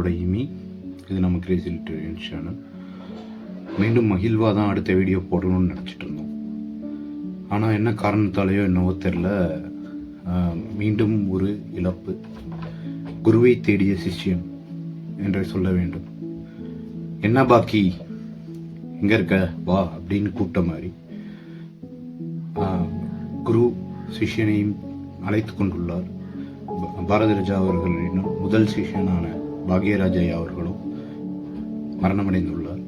உங்களோட இமி. இது நம்ம கிரேசி லிட்டரேரியன் சேனல். மீண்டும் மகிழ்வாக தான் அடுத்த வீடியோ போடணும்னு நினச்சிட்டு இருந்தோம். ஆனால் என்ன காரணத்தாலேயோ என்னவோ தெரில, மீண்டும் ஒரு இழப்பு. குருவை தேடிய சிஷ்யன் என்றே சொல்ல வேண்டும். என்ன பாக்கி, எங்க இருக்க வா அப்படின்னு கூப்பிட்ட மாதிரி குரு சிஷ்யனையும் அழைத்து கொண்டுள்ளார். பாரதி ராஜா அவர்களின் முதல் சிஷ்யனான பாக்யராஜ் ஐயா அவர்களும் மரணமடைந்துள்ளார்.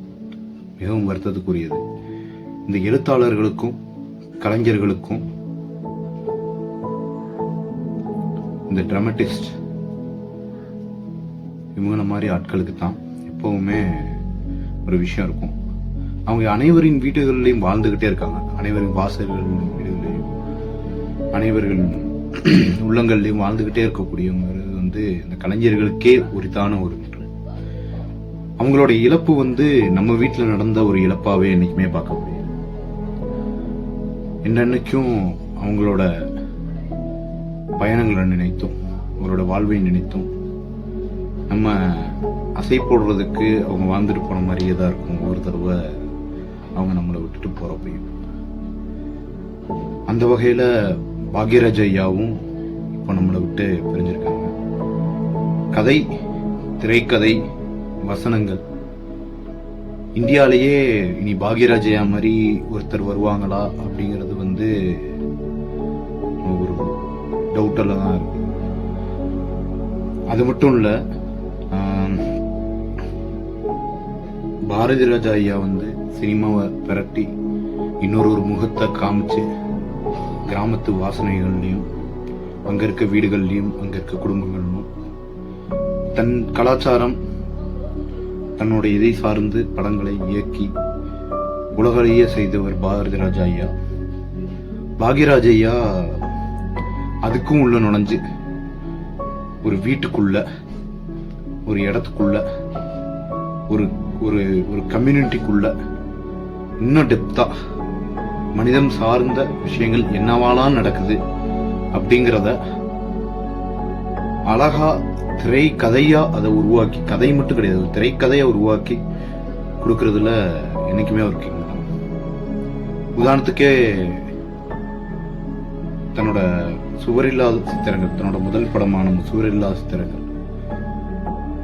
மிகவும் வருத்தத்துக்குரியது. இந்த எழுத்தாளர்களுக்கும் கலைஞர்களுக்கும் இந்த டிராமட்டிஸ்ட் இவங்கள மாதிரி ஆட்களுக்கு தான் எப்பவுமே ஒரு விஷயம் இருக்கும். அவங்க அனைவரின் வீடுகளிலையும் வாழ்ந்துகிட்டே இருக்காங்க. அனைவரின் வாசல்கள் வீடுகளையும் அனைவர்களின் உள்ளங்கள்லையும் வாழ்ந்துகிட்டே இருக்கக்கூடியவங்க இந்த கலைஞர்களுக்கே உரித்தான ஒரு ஒன்று. அவங்களோட இழப்பு நம்ம வீட்டில் நடந்த ஒரு இழப்பாவே என்னைக்குமே பார்க்க முடியும். என்னன்னைக்கும் அவங்களோட பயணங்களை நினைத்தும் அவங்களோட வாழ்வை நினைத்தும் நம்ம அசை போடுறதுக்கு அவங்க வாழ்ந்துட்டு போன மாதிரியே தான் இருக்கும். ஒரு தடவை அவங்க நம்மளை விட்டுட்டு போறப்பையும். அந்த வகையில பாக்யராஜ் ஐயாவும் இப்போ நம்மளை விட்டு பிரிஞ்சிருக்காங்க. கதை, திரைக்கதை, வசனங்கள், இந்தியாலேயே இனி பாக்யராஜ் ஐயா மாதிரி ஒருத்தர் வருவாங்களா அப்படிங்கிறது ஒரு டவுட்டில் தான் இருக்கு. அது மட்டும் இல்ல, பாரதி ராஜா ஐயா சினிமாவை பிரட்டி இன்னொரு முகத்தை காமிச்சு கிராமத்து வாசனைகள்லையும் அங்க இருக்க வீடுகள்லையும் அங்க இருக்க குடும்பங்கள்லையும் தன் கலாச்சாரம் தன்னோட இதை சார்ந்து படங்களை இயக்கி உலகளையே செய்தவர் பாரதி ராஜா ஐயா. பாக்யராஜ் ஐயா அதுக்கும் உள்ள நுழைஞ்சு ஒரு வீட்டுக்குள்ள, ஒரு இடத்துக்குள்ள, ஒரு ஒரு ஒரு கம்யூனிட்டிக்குள்ள இன்னும் டெப்தா மனிதம் சார்ந்த விஷயங்கள் என்னவாலாம் நடக்குது அப்படிங்கிறத அழகா திரை கதையா அதை உருவாக்கி, கதை மட்டும் கிடையாது, திரைக்கதையா உருவாக்கி கொடுக்கறதுல என்னைக்குமே ஒரு கிங் தான். உதாரணத்துக்கே தன்னோட சுவரில்லாத சித்திரங்கள், தன்னோட முதல் படமான சுவரில்லாத சித்திரங்கள்,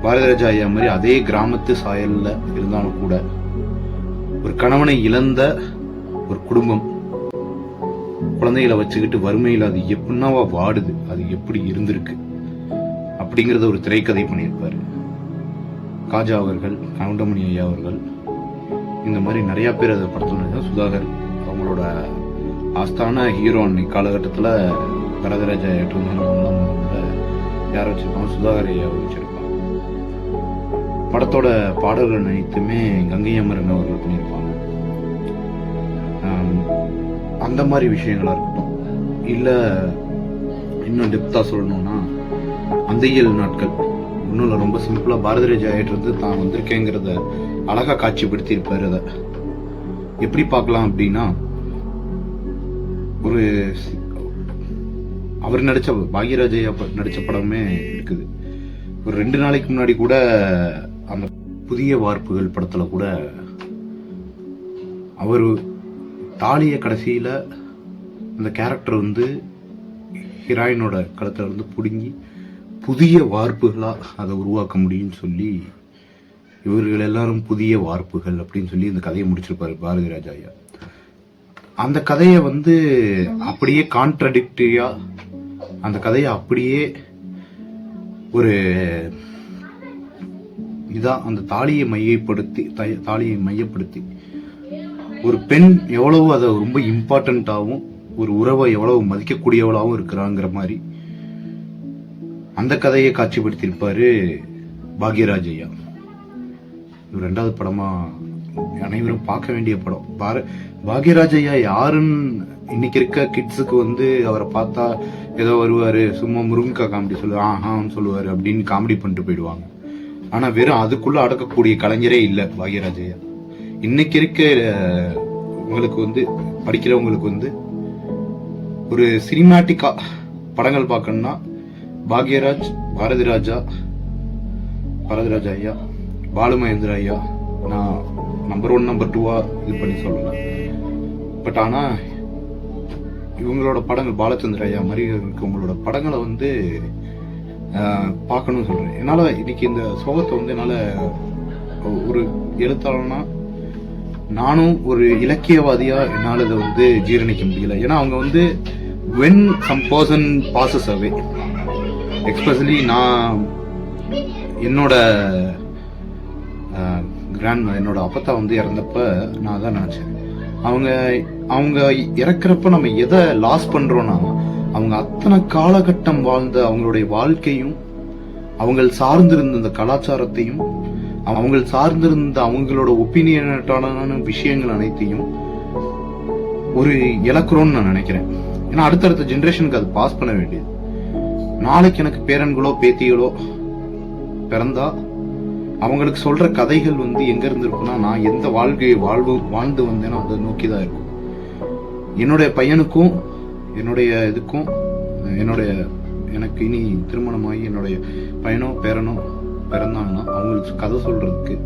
பாரதி ராஜா ஐயா மாதிரி அதே கிராமத்து சாயல்ல இருந்தாலும் கூட ஒரு கணவனை இழந்த ஒரு குடும்பம் குழந்தைகளை வச்சுக்கிட்டு வறுமையில் அது எப்படின்னாவா வாடுது, அது எப்படி இருந்திருக்கு அப்படிங்கறத ஒரு திரைக்கதை பண்ணியிருப்பாரு. காஜா அவர்கள், கவுண்டமணி ஐயா அவர்கள், இந்த மாதிரி நிறைய பேர் அதை படத்துல. சுதாகர் அவங்களோட ஆஸ்தான ஹீரோ அன்னைக்கு காலகட்டத்தில் பாரதிராஜா யாரை வச்சிருப்பாங்க, சுதாகர் ஐயா வச்சிருப்பாங்க. படத்தோட பாடல்கள் அனைத்துமே கங்கை அமரன் அவர்கள் பண்ணியிருப்பாங்க. அந்த மாதிரி விஷயங்களா இருக்கட்டும், இல்ல இன்னும் டெப்தா சொல்லணும்னா அந்தையல் நாட்கள், இன்னும் ரொம்ப சிம்பிளா பாரதி ராஜா ஆயிட்டு தான் வந்திருக்கேங்கிறத அழகா காட்சிப்படுத்தி இருப்பாரு. அதை எப்படி பார்க்கலாம் அப்படின்னா, ஒரு அவர் நடிச்ச பாக்யராஜ் ஐயா நடிச்ச படமே இருக்குது. ஒரு 2 நாளைக்கு முன்னாடி கூட அந்த புதிய வார்ப்புகள் படத்துல கூட அவர் தாலிய கடைசியில அந்த கேரக்டர் ஹீரோயினோட கழுத்துல புடுங்கி புதிய வார்ப்புகளா அதை உருவாக்க முடியும்னு சொல்லி இவர்கள் எல்லாரும் புதிய வார்ப்புகள் அப்படின்னு சொல்லி இந்த கதையை முடிச்சிருப்பாரு பாரதி ராஜா ஐயா. அந்த கதையை அப்படியே கான்ட்ரடிக்டரியா அந்த கதையை அப்படியே ஒரு இதான் அந்த தாலியை மையப்படுத்தி ஒரு பெண் எவ்வளவு அதை ரொம்ப இம்பார்ட்டன்டாகவும் ஒரு உறவை எவ்வளவு மதிக்கக்கூடியவளாகவும் இருக்கிறாங்கிற மாதிரி அந்த கதையை காட்சிப்படுத்தியிருப்பாரு பாக்யராஜ் ஐயா. இது 2வது படமா அனைவரும் பார்க்க வேண்டிய படம். பாக்யராஜ் ஐயா யாருன்னு இன்னைக்கு இருக்க கிட்ஸுக்கு அவரை பார்த்தா ஏதோ வருவாரு, சும்மா முருங்கா காமெடி சொல்லுவாரு, சொல்லுவாரு அப்படின்னு காமெடி பண்ணிட்டு போயிடுவாங்க. ஆனா வெறும் அதுக்குள்ள அடக்கக்கூடிய கலைஞரே இல்லை பாக்யராஜ் ஐயா. இன்னைக்கு இருக்க உங்களுக்கு படிக்கிறவங்களுக்கு ஒரு சினிமாட்டிக்கா படங்கள் பார்க்கணும்னா பாக்யராஜ், பாரதி ராஜா, பரத்ராஜ் ஐயா, பாலு மகேந்திர ஐயா நான் நம்பர் 1 நம்பர் 2 இது பண்ணி சொல்லல. பட் ஆனா இவங்களோட படங்கள், பாலச்சந்திர ஐயா மாதிரி இருக்கவங்களோட படங்களை வந்து பார்க்கணும்னு சொல்றேன். என்னால இன்னைக்கு இந்த சோகத்தை வந்து என்னால ஒரு எழுத்தாளனா, நானும் ஒரு இலக்கியவாதியா என்னால இதை வந்து ஜீரணிக்க முடியல. ஏன்னா அவங்க வந்து when some person passes away, especially நான் என்னோட என்னோட அப்பத்தா வந்து இறந்தப்ப நான் தான் நினைச்சேன், அவங்க இறக்குறப்ப நம்ம எதை லாஸ் பண்றோம்னா, அவங்க அத்தனை காலகட்டம் வாழ்ந்த அவங்களுடைய வாழ்க்கையும், அவங்க சார்ந்திருந்த அந்த கலாச்சாரத்தையும், அவங்க சார்ந்திருந்த அவங்களோட ஒப்பீனியனான விஷயங்கள் அனைத்தையும் ஒரு இழக்கிறோம்னு நான் நினைக்கிறேன். ஏன்னா அடுத்தடுத்த ஜெனரேஷனுக்கு அது பாஸ் பண்ண வேண்டியது. நாளைக்கு எனக்கு பேரன்களோ பேத்திகளோ பிறந்தா அவங்களுக்கு சொல்ற கதைகள் வந்து எங்க இருந்து இருக்குன்னா, நான் எந்த வாழ்க்கையை வாழ்ந்து வந்தேனோ அதை நோக்கிதான் இருக்கும். என்னுடைய பையனுக்கும் என்னுடைய இதுக்கும் எனக்கு இனி திருமணமாகி என்னுடைய பையனோ பேரனோ பிறந்தாங்கன்னா அவங்களுக்கு கதை சொல்றதுக்கு,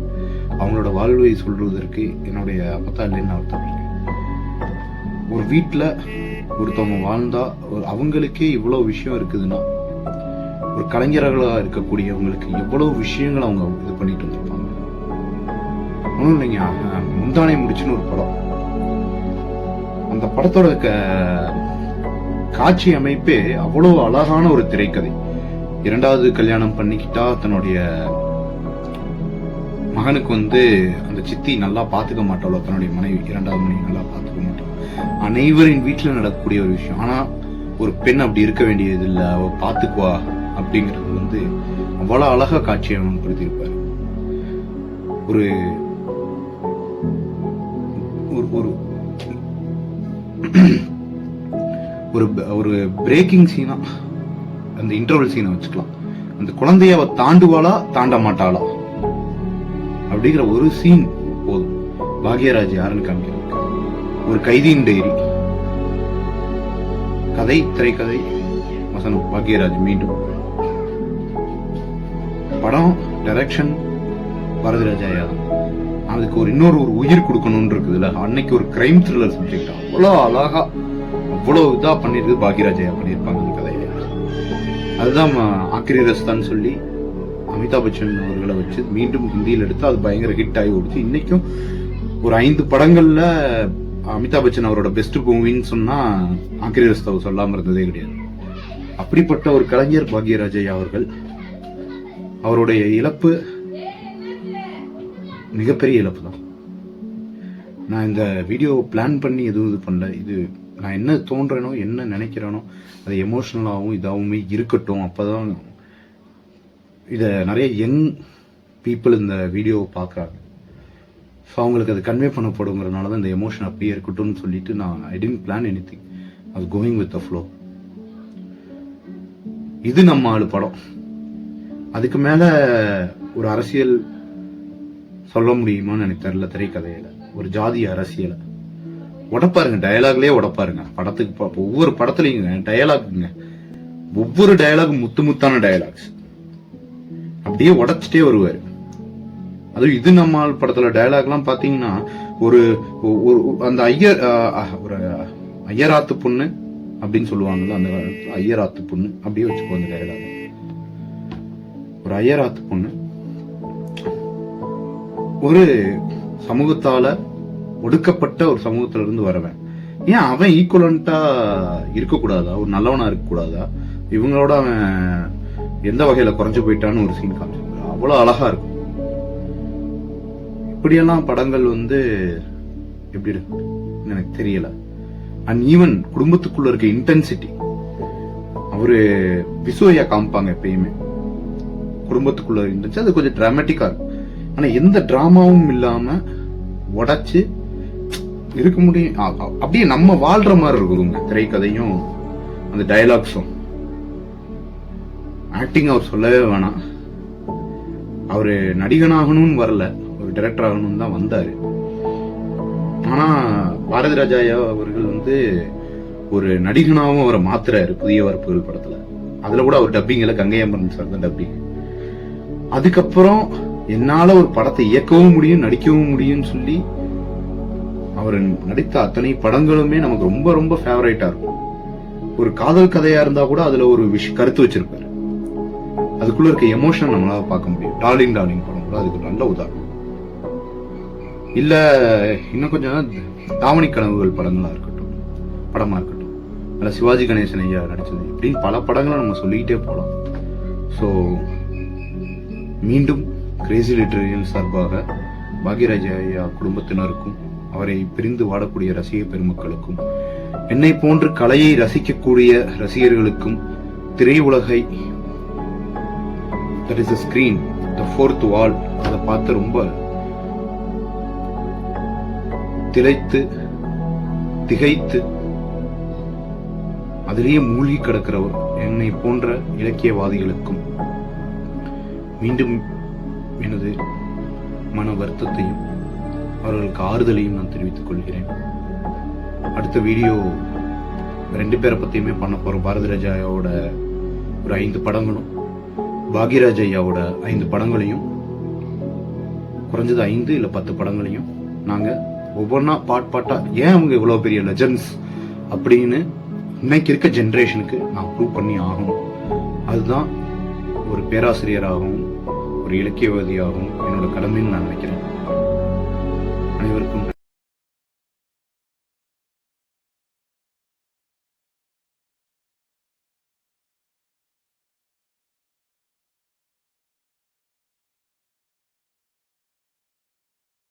அவங்களோட வாழ்வை சொல்றதற்கு என்னுடைய அப்பத்தா இல்லைன்னு அர்த்தம். ஒரு வீட்டுல ஒருத்தவங்க வாழ்ந்தா அவங்களுக்கே இவ்வளவு விஷயம் இருக்குதுன்னா, ஒரு கலைஞர்களா இருக்கக்கூடியவங்களுக்கு எவ்வளவு விஷயங்கள் அவங்க இது பண்ணிட்டு இருந்திருப்பாங்க. ஒன்றும் இல்லைங்க, முந்தானை முடிச்சுன்னு ஒரு படம். அந்த படத்தோட காட்சி அமைப்பே அவ்வளவு அழகான ஒரு திரைக்கதை. 2வது கல்யாணம் பண்ணிக்கிட்டா தன்னுடைய மகனுக்கு வந்து அந்த சித்தி நல்லா பாத்துக்க மாட்டாளோ, தன்னுடைய மனைவி 2வது மனைவி நல்லா பாத்துக்க மாட்டாள். அனைவரின் வீட்டுல நடக்கக்கூடிய ஒரு விஷயம். ஆனா ஒரு பெண் அப்படி இருக்க வேண்டியது இல்ல, அவ பாத்துக்குவா அப்படிங்கிறது வந்து அவ்வளவு அழகா காட்சி அமைப்படுத்தியிருப்பாரு. ஒரு ஒரு ஒரு பிரேக்கிங் சீனா அந்த இன்டர்வல் சீனை வச்சுக்கலாம். அந்த குழந்தைய அவ தாண்டுவாளா தாண்ட மாட்டாளா அப்படிங்கிற ஒரு சீன் போதும். பாக்யராஜ் யாருன்னு காமிக்கிறது. ஒரு கைதியின் டைரி கதை, திரைக்கதை, வசனம் பாக்யராஜ். மீண்டும் படம் டைரக்ஷன் பரத்ராஜ் ஐயா தான். அதுக்கு இன்னொரு உயிர் கொடுக்கணும்னு இருக்குதுல்ல, அன்னைக்கு ஒரு கிரைம் த்ரில்லர் சப்ஜெக்ட் அவ்வளோ அழகா அவ்வளோ இதா பண்ணிருக்கு பாக்யராஜ் ஐயா பண்ணியிருப்பாங்க அந்த கதையை. அதுதான் ஆக்கிரி ரஸ்தான்னு சொல்லி அமிதாப் பச்சன் அவர்களை வச்சு மீண்டும் ஹிந்தியில் எடுத்து அது பயங்கர ஹிட் ஆகி ஓடிச்சு. இன்னைக்கும் ஒரு 5 படங்கள்ல அமிதாப் பச்சன் அவரோட பெஸ்ட் மூவின்னு சொன்னா ஆக்கிரி ரஸ்தாவை சொல்லாம இருந்ததே கிடையாது. அப்படிப்பட்ட ஒரு கலைஞர் பாக்யராஜ் ஐயா அவர்கள். அவருடைய இழப்பு மிகப்பெரிய இழப்பு தான். நான் இந்த வீடியோ பிளான் பண்ணி எதுவும் இது பண்ணல. இது நான் என்ன தோன்றேனோ, என்ன நினைக்கிறேனோ, அது எமோஷனலாகவும் இதாகவுமே இருக்கட்டும். அப்போதான் இதை நிறைய யங் பீப்புள் இந்த வீடியோவை பார்க்குறாங்க. ஸோ அவங்களுக்கு அது கன்வே பண்ணப்படுங்கிறதுனால தான் இந்த எமோஷன் அப்படியே இருக்கட்டும்னு சொல்லிட்டு நான் I didn't plan anything. I was going with the flow. இது நம்ம ஆளு படம். அதுக்கு மேல ஒரு அரசியல் சொல்ல முடியுமான்னு எனக்கு தெரியல. திரைக்கதையில ஒரு ஜாதி அரசியலை உடப்பாருங்க, டயலாக்லயே உடப்பாருங்க. படத்துக்கு ஒவ்வொரு படத்துலயுங்க டயலாக்குங்க, ஒவ்வொரு டயலாக் முத்தான டயலாக்ஸ் அப்படியே உடைச்சிட்டே வருவாரு. அதுவும் இது நம்ம படத்துல டயலாக் எல்லாம் பாத்தீங்கன்னா ஒரு அந்த ஒரு ஐயராத்து பொண்ணு அப்படின்னு சொல்லுவாங்கல்ல, அந்த ஐயராத்து பொண்ணு அப்படியே வச்சுக்கோ. அந்த டயலாக் ஒரு ஐயராத்து பொண்ணு ஒரு சமூகத்தால ஒடுக்கப்பட்ட ஒரு சமூகத்துல இருந்து வரவன். ஏன் அவன் ஈக்குவலண்டா இருக்கக்கூடாதா? ஒரு நல்லவனா இருக்கக்கூடாதா? இவங்களோட அவன் எந்த வகையில குறைஞ்சு போயிட்டான்னு ஒரு சீன் காமிச்சிருக்காரு. அவ்வளவு அழகா இருக்கும். இப்படியெல்லாம் படங்கள் வந்து எப்படி இருக்கு எனக்கு தெரியல. அண்ட் ஈவன் குடும்பத்துக்குள்ள இருக்க இன்டென்சிட்டி அவரு விசுவையா காமிப்பாங்க எப்பயுமே. குடும்பத்துக்குள்ள இருந்துச்சு அது கொஞ்சம் டிராமட்டிக்கா இருக்கும். ஆனா எந்த டிராமாவும் இல்லாம உடைச்சு இருக்க முடியும். அப்படியே நம்ம வாழ்ற மாதிரி இருக்குதுங்க திரைக்கதையும் அந்த டயலாக்ஸும். ஆக்டிங் அவர் சொல்லவே வேணாம். அவரு நடிகனாகணும்னு வரல, ஒரு டைரக்டர் ஆகணும்னு தான் வந்தாரு. ஆனா பாரதிராஜா அவர்கள் வந்து ஒரு நடிகனாவும் அவரை மாத்துறாரு புதிய வரப்புகள் படத்துல. அதுல கூட அவர் டப்பிங்ல கங்கையம்மன் சார் தான் டப்பிங். அதுக்கப்புறம் என்னால ஒரு படத்தை இயக்கவும் முடியும், நடிக்கவும் முடியும்னு சொல்லி அவர் நடித்த அத்தனை படங்களுமே நமக்கு ரொம்ப ரொம்ப ஃபேவரேட்டா இருக்கும். ஒரு காதல் கதையா இருந்தா கூட அதுல ஒரு கருத்து வச்சிருப்பாரு. அதுக்குள்ள இருக்க எமோஷன் நம்மளால பார்க்க முடியும். டார்லிங் டார்லிங் படம் கூட அதுக்கு நல்ல உதாரணம். இல்ல இன்னும் கொஞ்சம் தாவணி கனவுகள் படமா இருக்கட்டும், அதுல சிவாஜி கணேசன் ஐயா நடிச்சது, இப்படின்னு பல படங்களை நம்ம சொல்லிக்கிட்டே போலாம். ஸோ மீண்டும் கிரேசி லிட்டரேரியன் சார்பாக பாக்யராஜ் ஐயா குடும்பத்தினருக்கும் அவரை பிரிந்து வாடக்கூடிய ரசிக பெருமக்களுக்கும், என்னை போன்று கலையை ரசிக்கக்கூடிய ரசிகர்களுக்கும், திரையுலகை that is a screen, the fourth wall, அதை பார்த்து ரொம்ப திகைத்து அதிலேயே மூழ்கி கிடக்கிறவர் என்னை போன்ற இலக்கியவாதிகளுக்கும் மீண்டும் எனது மன வருத்தத்தையும் அவர்களுக்கு ஆறுதலையும் நான் தெரிவித்துக் கொள்கிறேன். அடுத்த வீடியோ 2 பேரை பத்தியுமே பண்ண போறோம். பாரதிராஜா ஐயாவோட ஒரு 5 படங்களும், பாக்யராஜ் ஐயாவோட 5 படங்களையும், குறைஞ்சது 5 இல்ல 10 படங்களையும் நாங்க ஒவ்வொன்னா பாட்டா ஏன் அவங்க இவ்வளவு பெரிய லெஜண்ட்ஸ் அப்படின்னு இன்னைக்கு இருக்க ஜெனரேஷனுக்கு நான் ப்ரூவ் பண்ணி ஆகணும். அதுதான் ஒரு பேராசிரியராகவும் ஒரு இலக்கியவாதியாகவும் என்னோட கடமைன்னு நான் நினைக்கிறேன். அனைவருக்கும்